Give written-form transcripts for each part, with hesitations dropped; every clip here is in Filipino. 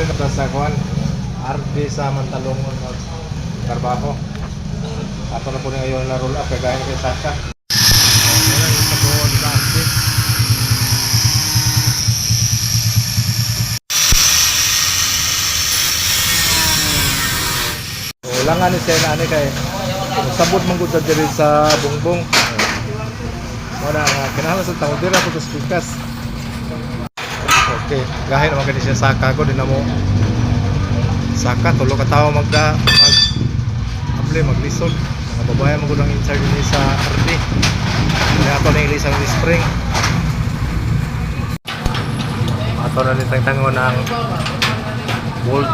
rin na sa kuan RD sa Mantalongon ng trabaho. Ato na po na ngayon na roll up kagaya kay Saka. Wala yung sa buwan sa RD. Wala nga ni siya na ani kay sabot man gud diri sa bungbong. Wala nga kinahanglan sa tao dira pag pikas. Okay, gahin naman kani siya Saka ko din na mo. Saka tulo ka tawo maglisod. Mga babae mo gud ang in charge ni sa RD. Kaya ato na ilisang spring. Ato na ni tangtangon ang bolt.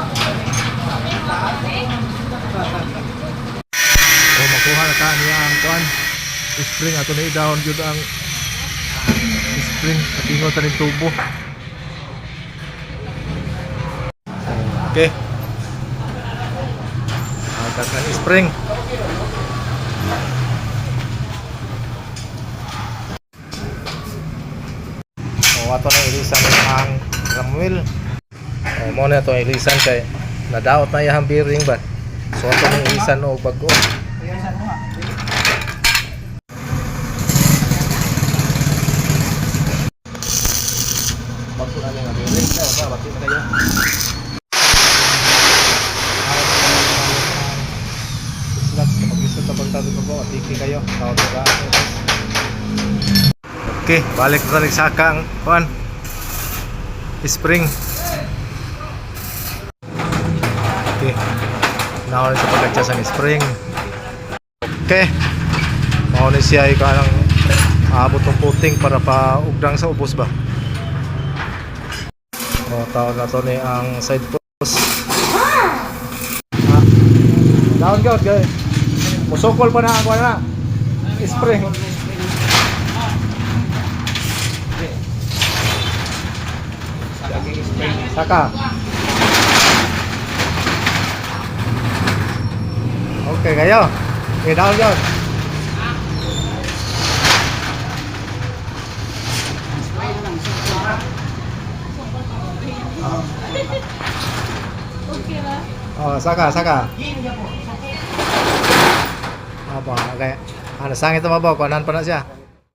Makuha na ta niya ang kuan spring ato na i-down jud ang spring at ingon ta ning tubo. Okay. Agad ang spring. Ato na ilisan ang drum wheel. Mo na to ilisan kay nadaot na iyang bearing ba. So ato na ilisan og bag-o. Bago na nga bearing daw ba bakit kayo? Slots kapag gusto ta pagtado ko at tiki kayo. Tawag ka. Okay, balik na rin Saka ang kuan spring. Okay, naon sa pagkatsa sa spring. Okay, mauna siya ikaw ng aabot ng puting para pa ugdang sa ubos ba. O, tawag na to ni ang side post. Down go, guys. Musokol pa na ako na spring. Saka. Okay kayo. Okay, down yun. Oh, Saka. Apa, okay. Ano sangit mabaw, kuanan pa na siya.